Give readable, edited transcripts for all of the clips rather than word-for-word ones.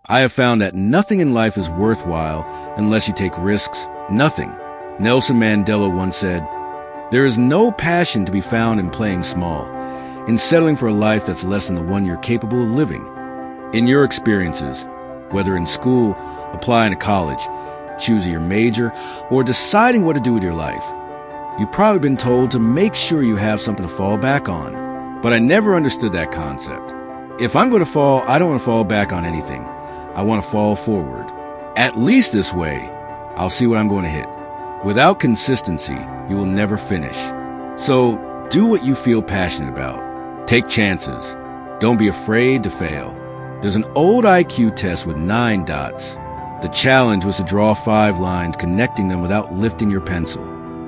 I have found that nothing in life is worthwhile unless you take risks. Nothing. Nelson Mandela once said, "There is no passion to be found in playing small, in settling for a life that's less than the one you're capable of living." In your experiences, whether in school, applying to college, choosing your major, or deciding what to do with your life, you've probably been told to make sure you have something to fall back on. But I never understood that concept. If I'm going to fall, I don't want to fall back on anything. I want to fall forward. At least this way, I'll see what I'm going to hit. Without consistency, you will never finish. So do what you feel passionate about. Take chances. Don't be afraid to fail. There's an old IQ test with 9 dots. The challenge was to draw 5 lines connecting them without lifting your pencil.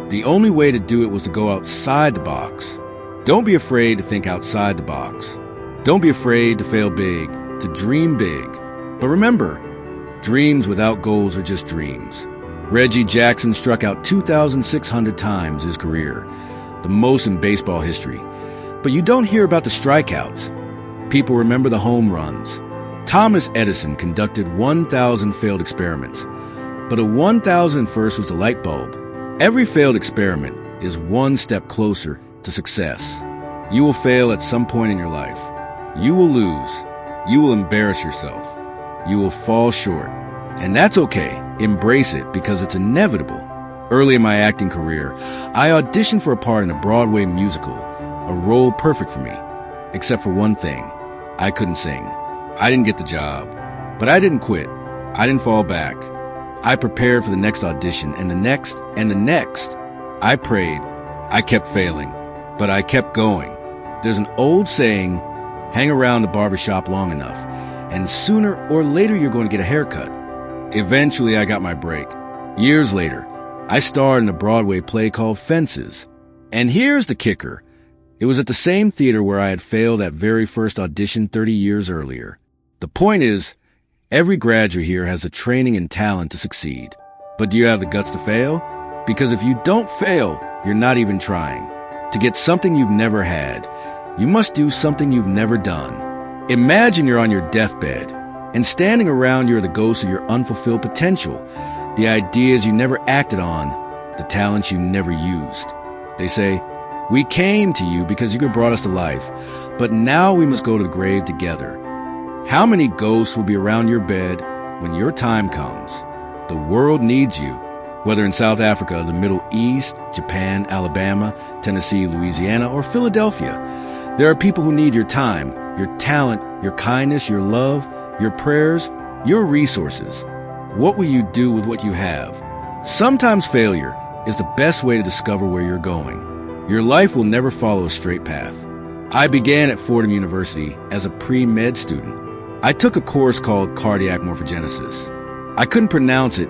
The only way to do it was to go outside the box. Don't be afraid to think outside the box. Don't be afraid to fail big, to dream big. But remember, dreams without goals are just dreams. Reggie Jackson struck out 2,600 times his career, the most in baseball history. But you don't hear about the strikeouts. People remember the home runs. Thomas Edison conducted 1,000 failed experiments, but a 1,001st was the light bulb. Every failed experiment is one step closer to success. You will fail at some point in your life. You will lose. You will embarrass yourself. You will fall short. And that's okay. Embrace it because it's inevitable. Early in my acting career, I auditioned for a part in a Broadway musical, a role perfect for me, except for one thing. I couldn't sing. I didn't get the job, but I didn't quit. I didn't fall back. I prepared for the next audition and the next and the next. I prayed. I kept failing, but I kept going. There's an old saying, hang around the barbershop long enough, and sooner or later you're going to get a haircut. Eventually, I got my break. Years later, I starred in a Broadway play called Fences. And here's the kicker. It was at the same theater where I had failed that very first audition 30 years earlier. The point is, every graduate here has the training and talent to succeed. But do you have the guts to fail? Because if you don't fail, you're not even trying. To get something you've never had, you must do something you've never done. Imagine you're on your deathbed, and standing around you are the ghosts of your unfulfilled potential, the ideas you never acted on, the talents you never used. They say, "We came to you because you brought us to life, but now we must go to the grave together." How many ghosts will be around your bed when your time comes? The world needs you. Whether in South Africa, the Middle East, Japan, Alabama, Tennessee, Louisiana, or Philadelphia, there are people who need your time, your talent, your kindness, your love, your prayers, your resources. What will you do with what you have? Sometimes failure is the best way to discover where you're going. Your life will never follow a straight path. I began at Fordham University as a pre-med student. I took a course called cardiac morphogenesis. I couldn't pronounce it,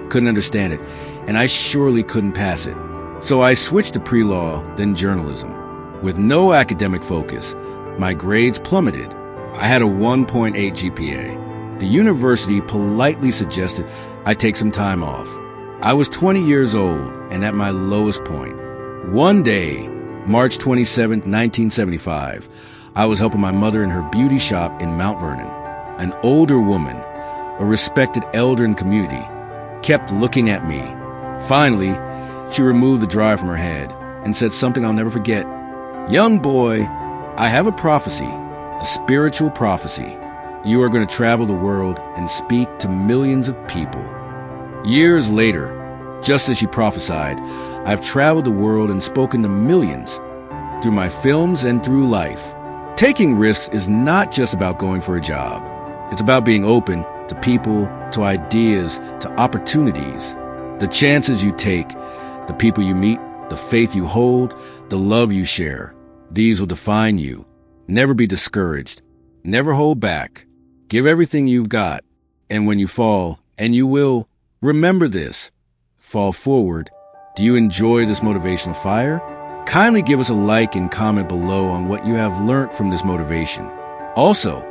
couldn't understand it, and I surely couldn't pass it. So I switched to pre-law, then journalism. With no academic focus, my grades plummeted. I had a 1.8 GPA. The university politely suggested I take some time off. I was 20 years old and at my lowest point. One day, March 27, 1975, I was helping my mother in her beauty shop in Mount Vernon. An older woman, a respected elder in the community, kept looking at me. Finally, she removed the dryer from her head and said something I'll never forget. "Young boy, I have a prophecy, a spiritual prophecy. You are going to travel the world and speak to millions of people." Years later, just as she prophesied, I've traveled the world and spoken to millions through my films and through life. Taking risks is not just about going for a job. It's about being open to people, to ideas, to opportunities. The chances you take, the people you meet, the faith you hold, the love you share. These will define you. Never be discouraged. Never hold back. Give everything you've got. And when you fall, and you will, remember this. Fall forward. Do you enjoy this motivational fire? Kindly give us a like and comment below on what you have learned from this motivation. Also,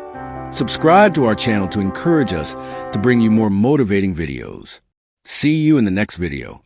subscribe to our channel to encourage us to bring you more motivating videos. See you in the next video.